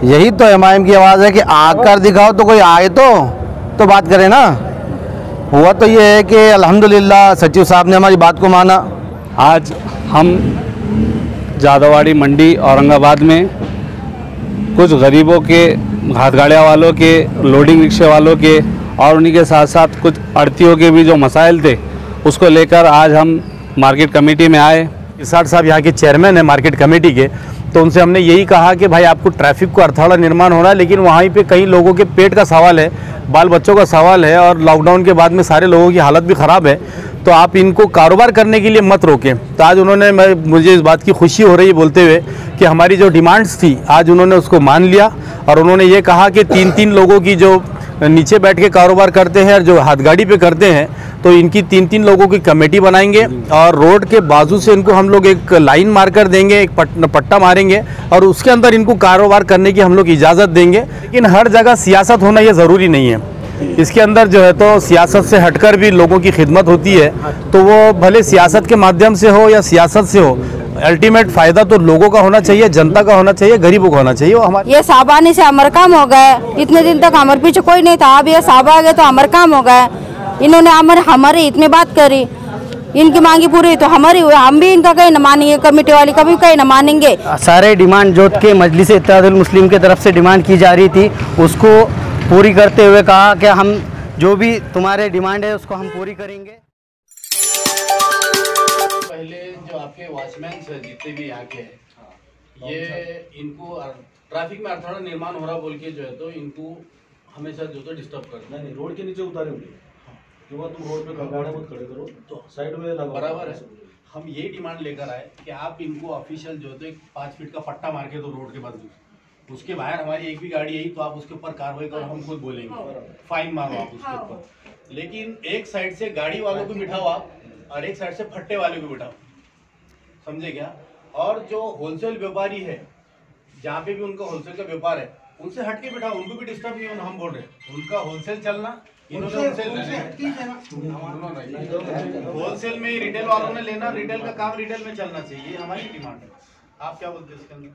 यही तो एमआईएम की आवाज़ है कि आकर दिखाओ तो कोई आए तो बात करें ना। हुआ तो ये है कि अल्हम्दुलिल्लाह सचिव साहब ने हमारी बात को माना। आज हम जादवाड़ी मंडी औरंगाबाद में कुछ गरीबों के, हाथ गाड़ियाँ वालों के, लोडिंग रिक्शे वालों के और उन्हीं के साथ साथ कुछ आड़तियों के भी जो मसाइल थे उसको लेकर आज हम मार्केट कमेटी में आए। इसाट साहब यहाँ के चेयरमैन है मार्केट कमेटी के, तो उनसे हमने यही कहा कि भाई आपको ट्रैफिक को अर्थाड़ा निर्माण हो रहा है, लेकिन वहीं पे कई लोगों के पेट का सवाल है, बाल बच्चों का सवाल है और लॉकडाउन के बाद में सारे लोगों की हालत भी ख़राब है, तो आप इनको कारोबार करने के लिए मत रोकें। तो आज उन्होंने, मुझे इस बात की खुशी हो रही है बोलते हुए कि हमारी जो डिमांड्स थी आज उन्होंने उसको मान लिया और उन्होंने ये कहा कि 3-3 लोगों की जो नीचे बैठ के कारोबार करते हैं और जो हाथ गाड़ी पे करते हैं तो इनकी 3-3 लोगों की कमेटी बनाएंगे और रोड के बाजू से इनको हम लोग एक लाइन मार्कर देंगे, एक पट्टा मारेंगे और उसके अंदर इनको कारोबार करने की हम लोग इजाज़त देंगे। लेकिन हर जगह सियासत होना ये ज़रूरी नहीं है, इसके अंदर जो है तो सियासत से हटकर भी लोगों की खिदमत होती है, तो वो भले सियासत के माध्यम से हो या सियासत से हो, अल्टीमेट फ़ायदा तो लोगों का होना चाहिए, जनता का होना चाहिए, गरीबों का होना चाहिए। वो हमारे ये साबानी से हमारे काम हो गए। इतने दिन तक हमारे पीछे कोई नहीं था, अब ये साहब आ गए तो हमारे काम हो गए। इन्होंने हमारे इतनी बात करी, इनकी मांगी पूरी तो हमारी, हम भी इनका कहीं न मानेंगे, कमेटी वाली कभी कहीं न मानेंगे। सारे डिमांड जो के मजलिस इत्तेहादुल मुस्लिम की तरफ से डिमांड की जा रही थी उसको पूरी करते हुए कहा कि हम जो भी तुम्हारे डिमांड है उसको हम पूरी करेंगे। पहले जो आपके वॉचमैन है जितने भी यहाँ के हैं, ये इनको ट्रैफिक में अर्थाड़ा निर्माण हो रहा बोल के जो है तो इनको हमेशा जो तो डिस्टर्ब कर नहीं, रोड के नीचे उतारे होंगे क्योंकि तुम रोड पे गाड़ी मत खड़े करो, तो साइड में लगाओ। बराबर है, हम ये डिमांड लेकर आए कि आप इनको ऑफिशियल जो है तो एक 5 फीट का पट्टा मार के दो रोड के बाजू, उसके बाहर हमारी एक भी गाड़ी आई तो आप उसके ऊपर कार्रवाई करो, हम खुद बोलेंगे, फाइन मारो आप उसके ऊपर। लेकिन एक साइड से गाड़ी वालों को बिठाओ आप और एक साइड से फट्टे वाले को बिठाओ, समझे क्या? और जो होलसेल व्यापारी है, जहाँ पे भी उनका होलसेल का व्यापार है, उनसे हट के बिठाओ, उनको भी डिस्टर्ब नहीं होना। हम बोल रहे हैं उनका होलसेल चलना, इन्होंने होलसेल में, रिटेल वालों ने लेना, रिटेल का काम रिटेल में चलना चाहिए, हमारी डिमांड है। आप क्या बोलते हैं इसके अंदर?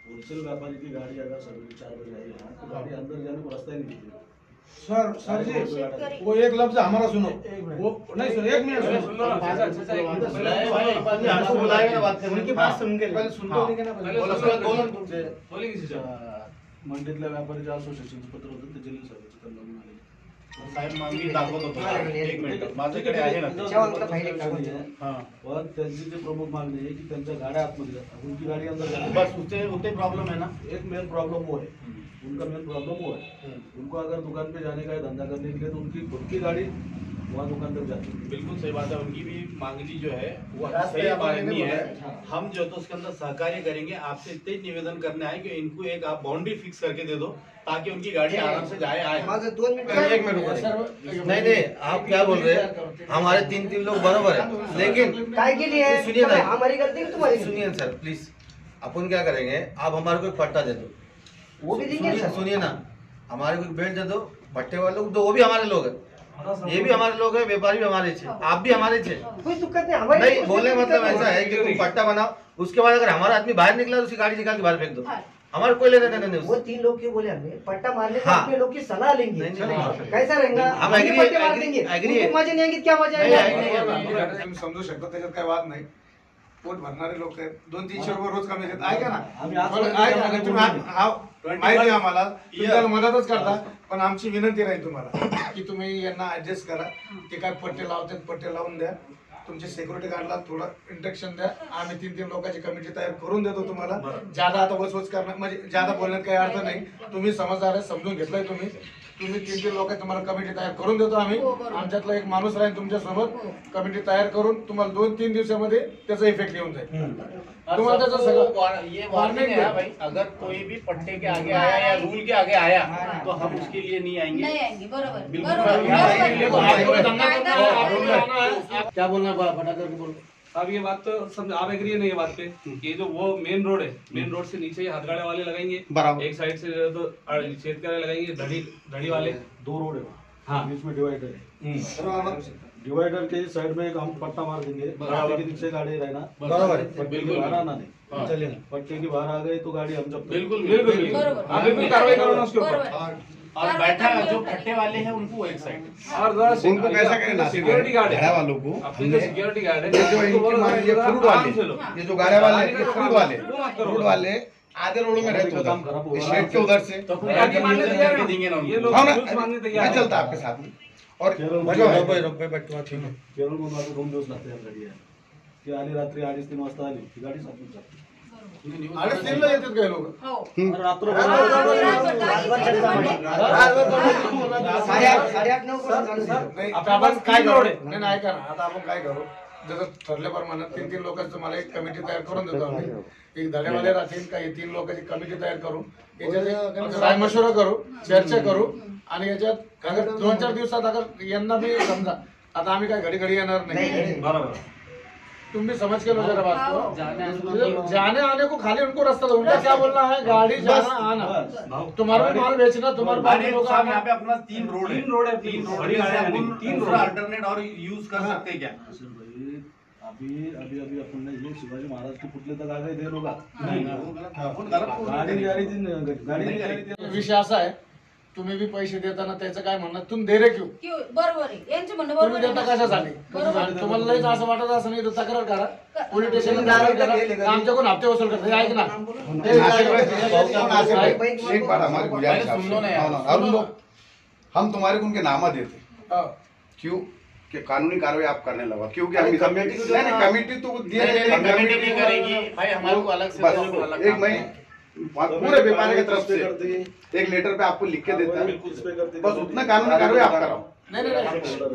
होलसेल व्यापारी की गाड़ी अगर सर्विस 4 बजे आई है तो गाड़ी अंदर जाने को रास्ता ही नहीं दिखेगा। सर जी वो एक लफ्ज हमारा सुनो, वो नहीं सर, एक मिनट सुनो, उनकी बात सुन के पहले सुनतो नाही ना, मंडीतल्या व्यापारीच्या असोसिएशनचं पत्र होतं ते जिल्हा सर्वेचं त्यांना घेऊन आले साहेब मागणी दाखवत होतो, एक मिनिट माझ्याकडे आहे ना, पण त्यांची जी प्रमुख मागणी आहे की त्यांच्या गाड्या आतमध्ये जातात, उनकी गाड़ी अंदर, बस उतने प्रॉब्लम है ना। एक मेन प्रॉब्लम वो है, उनका मेन प्रॉब्लम वो है, उनको अगर दुकान पे जाने का है, धंधा करने के लिए, तो उनकी खुद की गाड़ी वहाँ दुकान तक जाती है। बिल्कुल सही बात है, उनकी भी मांगनी जो है वो सही मांगनी है। हम जो तो उसके अंदर सहकार्य करेंगे। आपसे इतने ही निवेदन करने आए कि इनको एक आप बाउंड्री फिक्स करके दे दो ताकि उनकी गाड़ी आराम से जाए आए। एक मिनट नहीं, आप क्या बोल रहे हैं? हमारे 3 लोग बराबर है, लेकिन सुनिए ना, हमारी गलती है तुम्हारी, सुनिए सर प्लीज। अपन क्या करेंगे, आप हमारे को एक पट्टा दे दो, वो भी देंगे। सुनिए ना, हमारे को एक बेल्ट दे दो, पट्टे वाले को, तो वो भी हमारे लोग है, ये भी हमारे लोग हैं, व्यापारी भी हमारे थे, आप भी हमारे थे, कोई दिक्कत नहीं। हमारी नहीं बोलने मतलब ऐसा है कि तुम पट्टा बनाओ, उसके बाद अगर हमारा आदमी बाहर निकला तो उसकी गाड़ी निकाल के बाहर फेंक दो, हमारे कोई लेने देना नहीं। वो 3 लोग क्यों बोले हमने पट्टा मारने का, हाँ। अपने लोग की सलाह लेंगे, कैसा रहेगा, हम एग्री मार देंगे, मजा नहीं आएंगे, क्या मजा आएगा? समजू शकतो, त्याच्यात काही वाद नाही। पोट भरणारे लोक आहेत, 200-300 रुपये रोज कमी देतात, ऐका ना, तुम्ही माहिती आहे आम्हाला, तुम्ही त्याला मदतच करता, पण आमची विनंती राहील तुम्हाला की तुम्ही यांना ऍडजस्ट करा, ते काय पट्टे लावतात पट्टे लावून द्या, तुमचे सिक्युरिटी गार्डला थोडं इंस्ट्रक्शन द्या, आम्ही 3 लोकांची कमिटी तयार करून देतो तुम्हाला। ज्यादा आता वचवच करणार म्हणजे ज्यादा बोलण्यात काही अर्थ नाही, तुम्ही समजदार आहे, समजून घेतलंय तुम्ही 3 लोक तुम्हाला कमिटी तयार करून देतो आम्ही, आमच्यातला एक माणूस राहील तुमच्या सोबत, कमिटी तयार करून तुम्हाला 2-3 दिवसामध्ये त्याचा इफेक्ट येऊन जाईल। तुम्हाला त्याचा सगळं ये वार्निंग है भाई, अगर कोई भी पट्टे के आगे आया या रूल के आगे आया तो हम उसके लिए नहीं आएंगे, बरोबर। क्या बोलना फटाकर बोलो। अब ये बात तो समझ, आप एग्री है ना ये बात पे? ये जो वो मेन रोड है, मेन रोड से नीचे हाथ गाड़े वाले लगाएंगे, एक साइड से तो शेतकरी लगाएंगे, धड़ी वाले 2 रोड है, हाँ, बीच में डिवाइडर है, डिवाइडर के साइड में एक हम पट्टा मार देंगे, नीचे गाड़ी रहना बराबर है, बिल्कुल आना नहीं। चलेगा। पट्टे की बाहर आ गई तो गाड़ी हम जब बिल्कुल बिल्कुल आगे भी कार्रवाई करो ना उसके ऊपर। और बैठा जो फट्टे वाले हैं उनको एक साइड और उनको कैसा कहना सिक्योरिटी गार्ड है वालों को अपनी जो सिक्योरिटी गार्ड है जो इनकी मान लीजिए फ्रूट वाले, ये जो गाड़िया वाले हैं, ये फ्रूट वाले आधे रोडों में रहते काम खराब हो हैं, स्ट्रीट के उधर से तो फिर आगे मानने तैयार देंगे ना ये लोग हाँ ना, रूल्स मानने तैयार मैं हैं। चलता आपके साथ में। और केरळ जो है केरळ मधून आता 2 दिवस लागते या गाडी ती आली रात्री 2:30-3 वाजता आली ती गाडी सापडून जाते 3:30 येतात काय लोक रात्र नाही आता आपण काय करू नाही नाही ऐका ना आता आपण काय करू जसं ठरल्याप्रमाणे 3 लोकांचं मला एक कमिटी तयार करून देतो आम्ही एक धड्यावाले राहतील काही 3 लोकांची कमिटी तयार करू याच्यात रायमशोरा करू चर्चा करू आणि याच्यात अगर 2-4 दिवसात अगर यांना भी समजा आता आम्ही काय घडी घडी येणार नाही बरोबर तुम भी समझ के लो जरा बात को जाने आने को खाली उनको रास्ता दो उनका क्या बोलना है गाड़ी जाना आना तुम्हारा भी माल बेचना तुम्हारे पास भी लोग आना यहाँ पे अपना 3 रोड है 3 रोड 3 रोड अल्टरनेट और यूज कर सकते क्या अभी अपन ने ये शिवाजी महाराज के पुतले तक आ गए थे लोग गाडी विषय असा आहे तुम्ही भी पैसे देताना त्याचं काय म्हणणं तुम्ही दे रे क्यों बरोबर आहे यांचं म्हणणं तुम्ही बरोबर देता आहे. कशासाठी तुम्हाला लयच असं वाटत असं नाही तर तक्रार करा पोलीस स्टेशनला तक्रार करा आमच्याकडून हप्ते वसूल करते ऐक ना एक बार हमारी गुजारिश आपसे, अरुण लोग हम तुम्हारे को उनके नामा देते क्यों कि कानूनी कार्रवाई आप करने लगा क्योंकि हम कमेटी तो कमेटी भी करेगी भाई हमारे को अलग से एक मैं पूरे व्यापारी की तरफ से एक लेटर पे आपको लिख के देता है, बस उतना कानूनी कार्रवाई आप कराओ। नहीं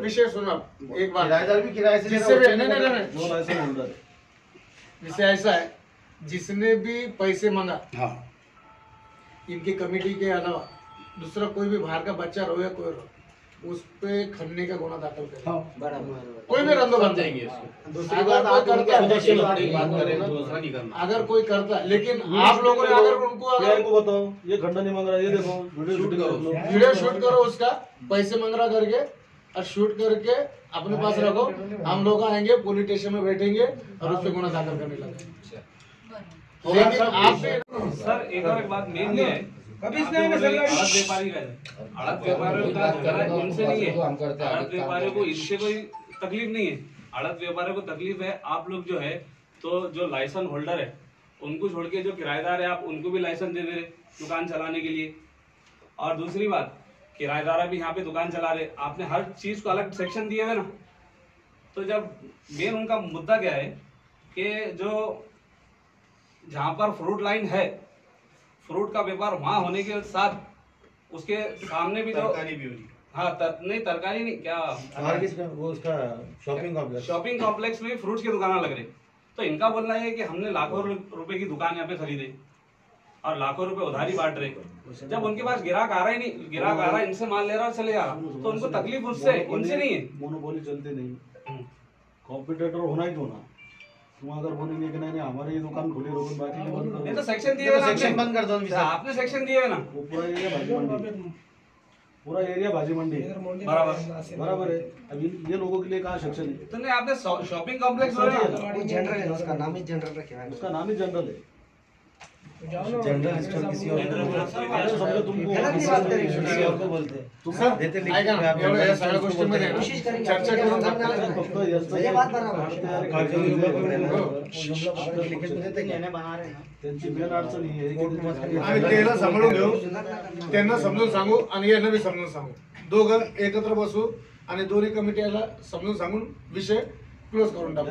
विषय सुनो एक बात किराएदार भी किराए से जिससे भी नहीं जो ऐसे बोल रहा है विषय ऐसा है जिसने भी पैसे मांगा हाँ इनकी कमेटी के अलावा दूसरा कोई भी बाहर का बच्चा रो या कोई रो उस पे खन्ने का गुना दाखिल करें कोई भी रंदो बन जाएंगे दूसरी बात कोई करता है दूसरा नहीं करना अगर कोई करता है लेकिन आप लोगों ने अगर उनको पीआई को बताओ ये खंडा नहीं मांग रहा ये देखो वीडियो शूट करो उसका पैसे मंगरा करके और शूट करके अपने पास रखो हम लोग आएंगे पुलिस स्टेशन में बैठेंगे और उस पर गुना दाखिल करने लगे लेकिन आप सर एक और एक बात मेन ये है कभी आड़त व्यापारी का है आड़त व्यापारियों का झगड़ा इनसे नहीं है आड़त व्यापारियों को इससे कोई तकलीफ नहीं है आड़त व्यापारियों को तकलीफ है आप लोग जो है तो जो लाइसेंस होल्डर है उनको छोड़ के जो किराएदार है आप उनको भी लाइसेंस दे दे रहे दुकान चलाने के लिए और दूसरी बात किराएदार भी यहाँ पे दुकान चला रहे आपने हर चीज को अलग सेक्शन दिए हुए ना तो जब मेन उनका मुद्दा क्या है कि जो जहाँ पर फ्रूट लाइन है फ्रूट का व्यापार वहाँ होने के साथ उसके सामने भी जो हाँ नहीं तरकारी नहीं क्या वो उसका शॉपिंग कॉम्प्लेक्स में फ्रूट्स की दुकानें लग रही तो इनका बोलना है कि हमने लाखों रुपए की दुकान यहाँ पे खरीदे और लाखों रुपए उधारी बांट रहे जब उनके पास ग्राहक आ रहा ही नहीं ग्राहक आ रहा है इनसे माल ले रहा और चले जा रहा तो उनको तकलीफ उससे इनसे नहीं है मोनोपोली चलते नहीं कॉम्पिटिटर होना ही होना तुम अगर बोलेंगे कि नहीं हमारी ये दुकान खुली रोक बाकी नहीं बंद नहीं करो तो सेक्शन दिए हुए ना सेक्शन बंद कर दो आपने सेक्शन दिए हुए ना वो पूरा एरिया भाजी मंडी पूरा एरिया भाजी मंडी बराबर है अब ये लोगों के लिए कहाँ सेक्शन है तो नहीं आपने शॉपिंग कॉम्प्लेक्स जनरल है उसका नाम ही जनरल रखे है उसका नाम ही जनरल है जनरल स्टोर किसी और को बोलते हैं समझो तुमको किसी और को बोलते हैं तुम देते लिखित सगळ्या गोष्टींमध्ये चर्चा करून ये बात बराबर त्यांची मेन अडचण ही आहे की आम्ही त्याला सांभाळून घेऊ त्यांना समजून सांगू आणि यांना बी समजून सांगू दोघं एकत्र बसू आणि दोन्ही कमिटीला समजून सांगून विषय क्लोज करून टाकू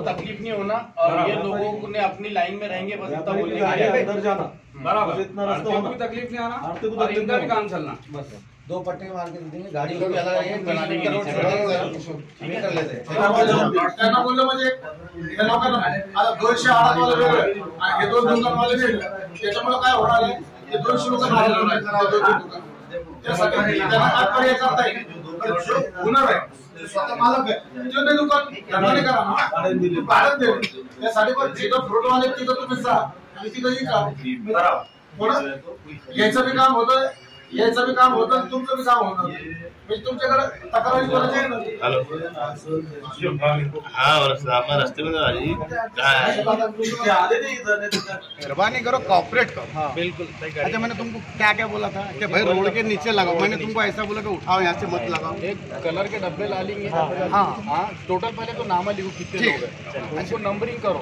तकलीफ नहीं होना और ये लोगों ने अपनी लाइन में रहेंगे बस इतना बोलने अंदर जाना बराबर इतना रास्ता कोई तकलीफ नहीं आना और इनका भी काम चलना बस 2 पट्टे मार के देंगे गाड़ी को भी अलग है बनाने के लिए कर लेते हैं त्यांना बोललं म्हणजे या लोकांना आता 200 आडावाले वेगळे आणि हे 2 दुकानवाले वेगळे त्याच्यामुळे काय होणार आहे हे 200 लोक राहिलेले नाहीत त्यासाठी त्यांना तात्पर्य करता येईल होणार आहे स्वतः मालक आहे ते दुकान धंदा करा ना भाडं दे त्यासाठी पण जिथं फ्रूटवाले तिथं तुम्ही जा आणि तिथं का बरोबर याचं बी काम होतं याचं बी काम होतं, तुमचं बी काम होणार. म्हणजे तुमच्याकडे तक्रारी कोणाची आहे ना? रस्ते में मेहरबानी करो, कॉपरेट करो. बिल्कुल. अच्छा, मैंने तुमको क्या क्या बोला था कि भाई रोड के नीचे लगाओ. मैंने तुमको ऐसा बोला कि उठाओ यहाँ से मत लगाओ. एक कलर के डब्बे ला लेंगे. हाँ, टोटल पहले तो नाम लिखो कितने लोग हैं, उनको नंबरिंग करो.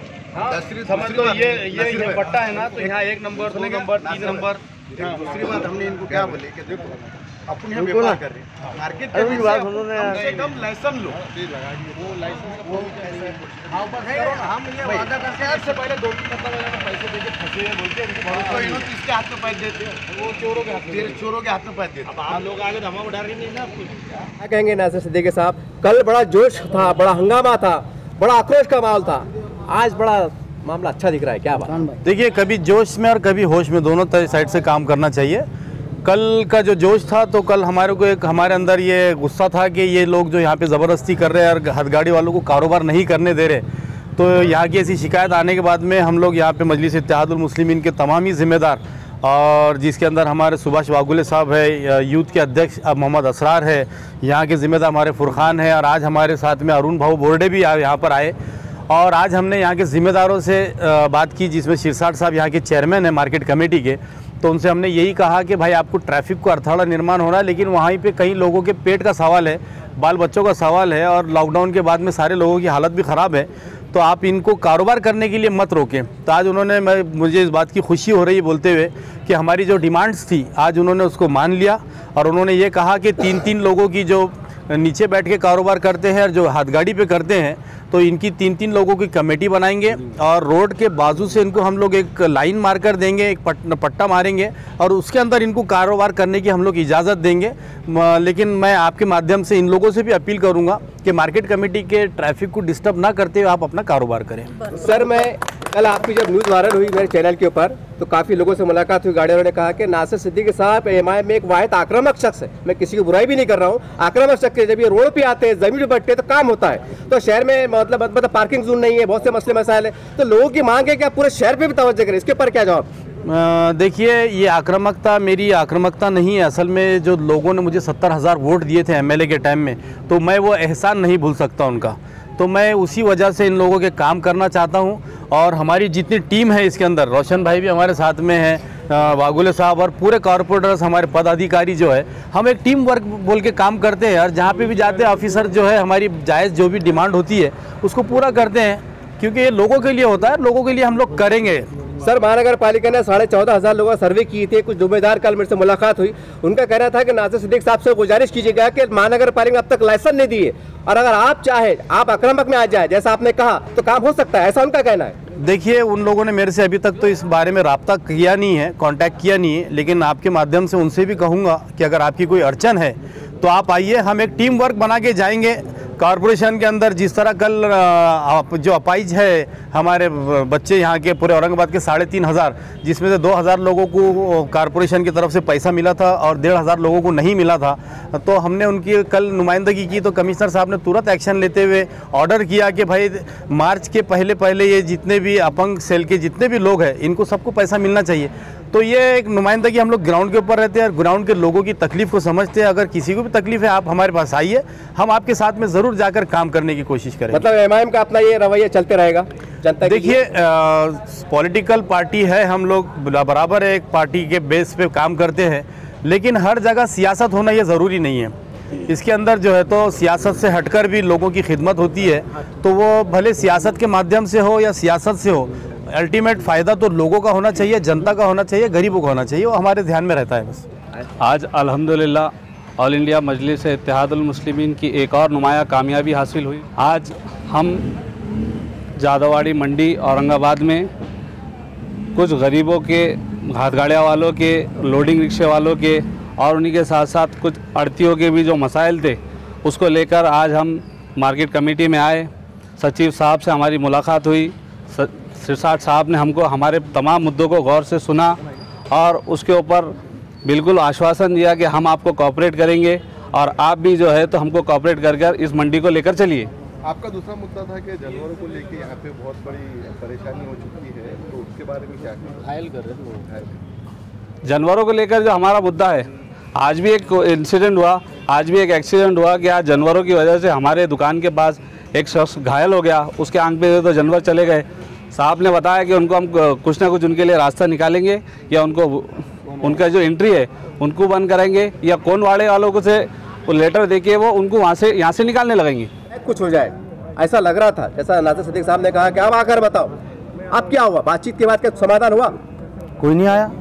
समझ लो ये पट्टा है ना, तो यहाँ 1 नंबर 2 नंबर 3 नंबर. दूसरी बात हमने इनको क्या बोले कि देखो अपन यहाँ व्यापार कर रहे हैं, मार्केट के कम से कम लाइसेंस लो. वो लाइसेंस का वो कैसे है? हाँ, बस करो ना. हम ये वादा करते हैं, इससे पहले 2-3 मतलब पैसे देके फंसे हैं बोलते हैं, इन्होंने किसके हाथ में पैसे देते हैं? वो चोरों के हाथ में. चोरों के हाथ में पैसे देते. अब आप लोग आगे धमा उठा रहे नहीं ना आपको. क्या कहेंगे नासिर सिद्दीकी साहब? कल बड़ा जोश था, बड़ा हंगामा था, बड़ा आक्रोश का माहौल था, आज बड़ा मामला अच्छा दिख रहा है. क्या बात? देखिए, कभी जोश में और कभी होश में, दोनों साइड से काम करना चाहिए. कल का जो जोश था, तो कल हमारे को हमारे अंदर ये गुस्सा था कि ये लोग जो यहाँ पे ज़बरदस्ती कर रहे हैं और हथगाड़ी वालों को कारोबार नहीं करने दे रहे. तो यहाँ की ऐसी शिकायत आने के बाद में हम लोग यहाँ पे मजलिस इत्तेहादुल मुस्लिमीन के तमाम ही ज़िम्मेदार, और जिसके अंदर हमारे सुभाष वागुले साहब है, यूथ के अध्यक्ष मोहम्मद असरार है, यहाँ के ज़िम्मेदार हमारे फुरखान है, और आज हमारे साथ में अरुण भाऊ बोर्डे भी यहाँ पर आए. और आज हमने यहाँ के ज़िम्मेदारों से बात की, जिसमें शिरसाट साहब यहाँ के चेयरमैन हैं मार्केट कमेटी के. तो उनसे हमने यही कहा कि भाई आपको ट्रैफिक को अर्थाड़ा निर्माण हो रहा है, लेकिन वहीं पे कई लोगों के पेट का सवाल है, बाल बच्चों का सवाल है, और लॉकडाउन के बाद में सारे लोगों की हालत भी ख़राब है. तो आप इनको कारोबार करने के लिए मत रोकें. तो आज उन्होंने, मुझे इस बात की खुशी हो रही है बोलते हुए कि हमारी जो डिमांड्स थी आज उन्होंने उसको मान लिया, और उन्होंने ये कहा कि 3-3 लोगों की जो नीचे बैठ के कारोबार करते हैं और जो हाथगाड़ी पे करते हैं, तो इनकी 3-3 लोगों की कमेटी बनाएंगे, और रोड के बाजू से इनको हम लोग एक लाइन मार्कर देंगे, एक पट्टा मारेंगे, और उसके अंदर इनको कारोबार करने की हम लोग इजाज़त देंगे. लेकिन मैं आपके माध्यम से इन लोगों से भी अपील करूंगा कि मार्केट कमेटी के ट्रैफिक को डिस्टर्ब ना करते हुए आप अपना कारोबार करें. सर, मैं कल आपकी जब न्यूज़ वायरल हुई मेरे चैनल के ऊपर, तो काफ़ी लोगों से मुलाकात हुई. गाड़ी वालों ने कहा कि नासिर सिद्दीकी साहब एमआई में एक वाहिद आक्रामक शख्स है. मैं किसी की बुराई भी नहीं कर रहा हूँ, आक्रामक शख्स है. जब ये रोड पे आते हैं, ज़मीन पे बैठते हैं, तो काम होता है. तो शहर में मतलब पार्किंग जोन नहीं है, बहुत से मसले मसाइल है. तो लोगों की मांग है कि आप पूरे शहर पे भी तवज्जो करें. इसके ऊपर क्या जवाब? देखिए, ये आक्रामकता मेरी आक्रामकता नहीं है. असल में जो लोगों ने मुझे 70,000 वोट दिए थे एमएलए के टाइम में, तो मैं वो एहसान नहीं भूल सकता उनका. तो मैं उसी वजह से इन लोगों के काम करना चाहता हूं. और हमारी जितनी टीम है इसके अंदर, रोशन भाई भी हमारे साथ में है, वागुले साहब और पूरे कॉर्पोरेटर्स, हमारे पदाधिकारी जो है, हम एक टीम वर्क बोल के काम करते हैं. और जहाँ पे भी जाते हैं ऑफिसर जो है, हमारी जायज़ जो भी डिमांड होती है उसको पूरा करते हैं, क्योंकि ये लोगों के लिए होता है, लोगों के लिए हम लोग करेंगे. सर, महानगर पालिका ने 14,500 लोगों का सर्वे किए थे. कुछ जुम्मेदार कल मेरे से मुलाकात हुई, उनका कहना था कि नासिर सिद्दीकी साहब से गुजारिश कीजिएगा कि महानगर पालिका अब तक लाइसेंस नहीं दिए, और अगर आप चाहे आप आक्रामक में आ जाए जैसा आपने कहा, तो काम हो सकता है. ऐसा उनका कहना है. देखिए, उन लोगों ने मेरे से अभी तक तो इस बारे में रब्ता किया नहीं है, कांटेक्ट किया नहीं है, लेकिन आपके माध्यम से उनसे भी कहूँगा कि अगर आपकी कोई अड़चन है तो आप आइए, हम एक टीम वर्क बना के जाएंगे. कॉरपोरेशन के अंदर जिस तरह कल जो अपाइज है हमारे बच्चे यहाँ के पूरे औरंगाबाद के 3,500, जिसमें से 2,000 लोगों को कॉरपोरेशन की तरफ से पैसा मिला था और 1,500 लोगों को नहीं मिला था. तो हमने उनकी कल नुमाइंदगी की, तो कमिश्नर साहब ने तुरंत एक्शन लेते हुए ऑर्डर किया कि भाई मार्च के पहले ये जितने भी अपंग सेल के जितने भी लोग हैं, इनको सबको पैसा मिलना चाहिए. तो ये एक नुमाइंदगी, हम लोग ग्राउंड के ऊपर रहते हैं और ग्राउंड के लोगों की तकलीफ़ को समझते हैं. अगर किसी को भी तकलीफ है, आप हमारे पास आइए, हम आपके साथ में ज़रूर जाकर काम करने की कोशिश करेंगे. मतलब एमआईएम का अपना ये रवैया चलते रहेगा जनता? देखिए, पॉलिटिकल पार्टी है, हम लोग बराबर एक पार्टी के बेस पे काम करते हैं, लेकिन हर जगह सियासत होना ये ज़रूरी नहीं है. इसके अंदर जो है तो सियासत से हटकर भी लोगों की खिदमत होती है. तो वो भले सियासत के माध्यम से हो या सियासत से हो, अल्टीमेट फ़ायदा तो लोगों का होना चाहिए, जनता का होना चाहिए, गरीबों का होना चाहिए. वो हमारे ध्यान में रहता है बस. आज अल्हम्दुलिल्लाह ऑल इंडिया मजलिस इत्तेहादुल मुस्लिमीन की एक और नुमाया कामयाबी हासिल हुई. आज हम जादवाड़ी मंडी औरंगाबाद में कुछ गरीबों के, हाथगाड़िया वालों के, लोडिंग रिक्शे वालों के, और उन्हीं के साथ साथ कुछ आड़तियों के भी जो मसाइल थे, उसको लेकर आज हम मार्केट कमेटी में आए. सचिव साहब से हमारी मुलाकात हुई. सिरसाट साहब ने हमको हमारे तमाम मुद्दों को गौर से सुना और उसके ऊपर बिल्कुल आश्वासन दिया कि हम आपको कोऑपरेट करेंगे, और आप भी जो है तो हमको कोऑपरेट कर इस मंडी को लेकर चलिए. आपका दूसरा मुद्दा था कि जानवरों को लेके यहाँ पे बहुत बड़ी परेशानी हो चुकी है, तो उसके बारे में क्या घायल कर रहे हैं? जानवरों को लेकर जो हमारा मुद्दा है, आज भी एक इंसिडेंट हुआ, आज भी एक एक्सीडेंट हुआ कि आज जानवरों की वजह से हमारे दुकान के पास एक शख्स घायल हो गया, उसके आंख पे तो जानवर चले गए। साहब ने बताया कि उनको हम कुछ ना कुछ उनके लिए रास्ता निकालेंगे या उनको उनका जो एंट्री है उनको बंद कराएंगे या कौन वाड़े वालों को से वो लेटर देके वो उनको वहाँ से यहाँ से निकालने लगेंगे। कुछ हो जाए ऐसा लग रहा था, जैसा नासिर सिद्दीकी साहब ने कहा कि अब आकर बताओ अब क्या हुआ, बातचीत के बाद क्या समाधान हुआ? कोई नहीं आया।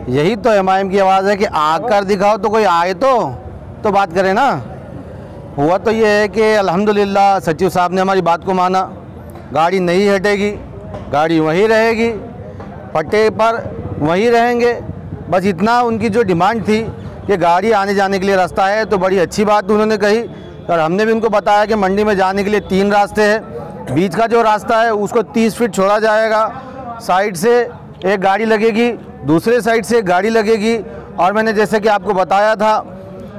यही तो एमआईएम की आवाज़ है कि आकर दिखाओ तो कोई आए तो बात करें ना। हुआ तो ये है कि अल्हम्दुलिल्लाह सचिव साहब ने हमारी बात को माना, गाड़ी नहीं हटेगी, गाड़ी वहीं रहेगी, पट्टे पर वहीं रहेंगे। बस इतना उनकी जो डिमांड थी कि गाड़ी आने जाने के लिए रास्ता है, तो बड़ी अच्छी बात उन्होंने कही। और हमने भी उनको बताया कि मंडी में जाने के लिए 3 रास्ते हैं, बीच का जो रास्ता है उसको 30 फीट छोड़ा जाएगा, साइड से एक गाड़ी लगेगी, दूसरे साइड से एक गाड़ी लगेगी। और मैंने जैसे कि आपको बताया था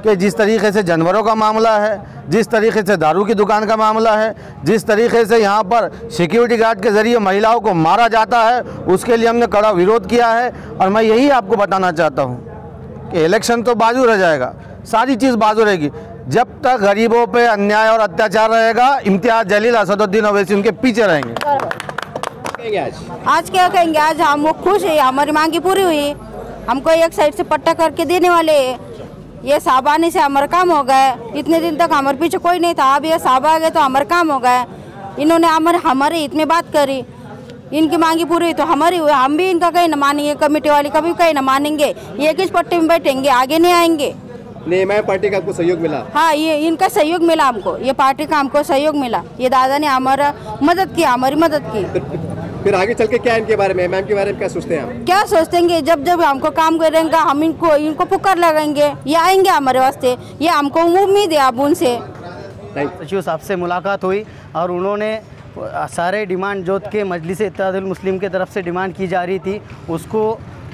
कि जिस तरीके से जानवरों का मामला है, जिस तरीके से दारू की दुकान का मामला है, जिस तरीके से यहाँ पर सिक्योरिटी गार्ड के ज़रिए महिलाओं को मारा जाता है, उसके लिए हमने कड़ा विरोध किया है। और मैं यही आपको बताना चाहता हूँ कि इलेक्शन तो बाजू रह जाएगा, सारी चीज़ बाजू रहेगी, जब तक गरीबों पे अन्याय और अत्याचार रहेगा इम्तियाज़ जलील, असदुद्दीन ओवैसी उनके पीछे रहेंगे। आज क्या कहेंगे, आज हम वो खुश है, हमारी मांगी पूरी हुई, हमको एक साइड से पट्टा करके देने वाले, ये साहब आने से हमारा काम हो गया। इतने दिन तक हमारे पीछे कोई नहीं था, अब ये साहब आ गए तो हमारा काम हो गया। इन्होंने हमारे इतने बात करी, इनकी मांगी पूरी हुई तो हमारी हुई, हम भी इनका कहीं न मानेंगे, कमेटी वाले कभी कहीं न मानेंगे, ये किस पट्टे में बैठेंगे, आगे नहीं आएंगे। नहीं, पार्टी का आपको सहयोग मिला? हाँ, ये इनका सहयोग मिला हमको, ये पार्टी का हमको सहयोग मिला, ये दादा ने हमारा मदद की, हमारी मदद की। फिर आगे चल के क्या इनके बारे में, मैम के बारे में क्या सोचते हैं आप? क्या सोचेंगे, जब जब हमको काम करेंगे हम इनको पुकार लगाएंगे, ये आएंगे हमारे वास्ते, ये हमको उम्मीद है अब उनसे। सचिव साहब से मुलाकात हुई और उन्होंने सारे डिमांड जो के मजलिस इत्तेहादुल मुस्लिम की तरफ से डिमांड की जा रही थी उसको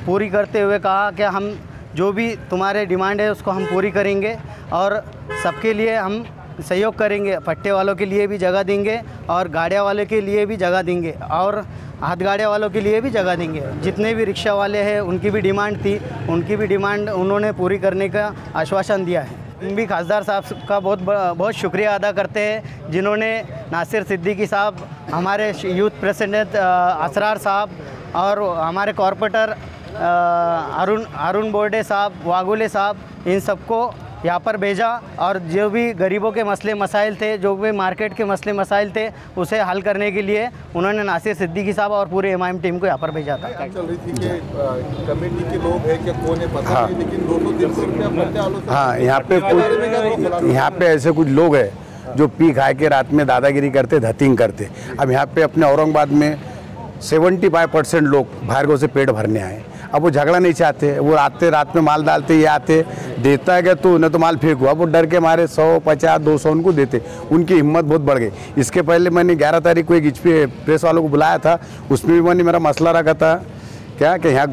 पूरी करते हुए कहा कि हम जो भी तुम्हारे डिमांड है उसको हम पूरी करेंगे और सबके लिए हम सहयोग करेंगे, पट्टे वालों के लिए भी जगह देंगे और गाड़िया वाले के लिए भी जगह देंगे और हाथ गाड़िया वालों के लिए भी जगह देंगे। जितने भी रिक्शा वाले हैं उनकी भी डिमांड थी, उनकी भी डिमांड उन्होंने पूरी करने का आश्वासन दिया है। हम भी खासदार साहब का बहुत शुक्रिया अदा करते हैं जिन्होंने नासिर सिद्दीकी साहब, हमारे यूथ प्रेसिडेंट असरार साहब और हमारे कॉरपोरेटर अरुण बोर्डे साहब, वागुले साहब, इन सबको यहाँ पर भेजा और जो भी गरीबों के मसले मसाइल थे, जो भी मार्केट के मसले मसाइल थे, उसे हल करने के लिए उन्होंने नासिर सिद्दीकी साहब और पूरे एमआईएम टीम को यहाँ पर भेजा था। चल रही थी कि कमेटी के लोग हैं क्या कौन है पता नहीं, लेकिन 2-2 दिन से हाँ, यहाँ पे ऐसे कुछ लोग हैं जो पी खा के रात में दादागिरी करते, धतिंग करते। अब यहाँ पे अपने औरंगाबाद में 75% लोग बाहर से पेट भरने आए। अब वो झगड़ा नहीं चाहते, वो आते रात में माल डालते, ये आते देता है क्या तो उन्हें तो माल फेंको, अब वो डर के मारे 100, 50, 200 उनको देते। उनकी हिम्मत बहुत बढ़ गई। इसके पहले मैंने 11 तारीख को एक HP प्रेस वालों को बुलाया था, उसमें भी मैंने मेरा मसला रखा था क्या कि यहाँ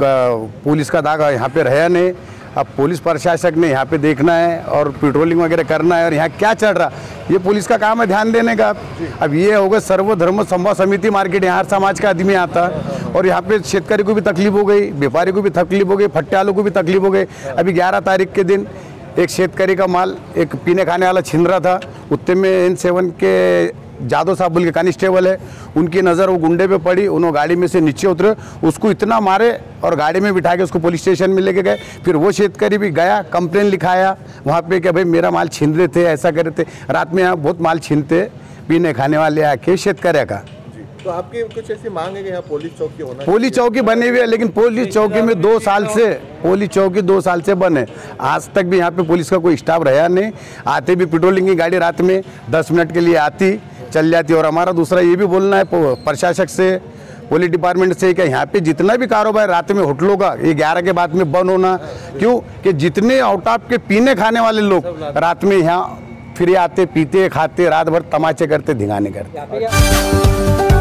पुलिस का दाग यहाँ पे रहा नहीं। अब पुलिस प्रशासक ने यहाँ पे देखना है और पेट्रोलिंग वगैरह करना है और यहाँ क्या चल रहा ये पुलिस का काम है ध्यान देने का। अब ये होगा सर्वधर्म संवाद समिति मार्केट, यहाँ हर समाज का आदमी आता है और यहाँ पे शेतकारी को भी तकलीफ हो गई, व्यापारी को भी तकलीफ हो गई, फट्टे वालों को भी तकलीफ हो गई। अभी 11 तारीख के दिन एक शेतकारी का माल एक पीने खाने वाला छीन रहा था, उत्ते में N7 के जादव साहब बोल के कांस्टेबल है, उनकी नज़र वो गुंडे पे पड़ी, उन्होंने गाड़ी में से नीचे उतरे, उसको इतना मारे और गाड़ी में बिठा के उसको पुलिस स्टेशन में लेके गए। फिर वो शेतकारी भी गया, कंप्लेन लिखाया वहाँ पे कि भाई मेरा माल छीन रहे थे, ऐसा कर रहे थे। रात में यहाँ बहुत माल छीनते पीने खाने वाले आके शेतकरी का। तो आपकी कुछ ऐसी मांग है कि यहाँ पुलिस चौकी होना? पुलिस चौकी बनी हुई है, लेकिन पुलिस चौकी में 2 साल से पुलिस चौकी 2 साल से बने, आज तक भी यहाँ पे पुलिस का कोई स्टाफ रहा नहीं। आते भी पेट्रोलिंग की गाड़ी रात में 10 मिनट के लिए आती चल जाती। और हमारा दूसरा ये भी बोलना है प्रशासक से, पुलिस डिपार्टमेंट से कि यहाँ पे जितना भी कारोबार रात में होटलों का ये 11 के बाद में बंद होना। क्यों कि जितने आउट ऑफ के पीने खाने वाले लोग रात में यहाँ फिर आते, पीते, खाते, रात भर तमाचे करते, धिंगाने करते।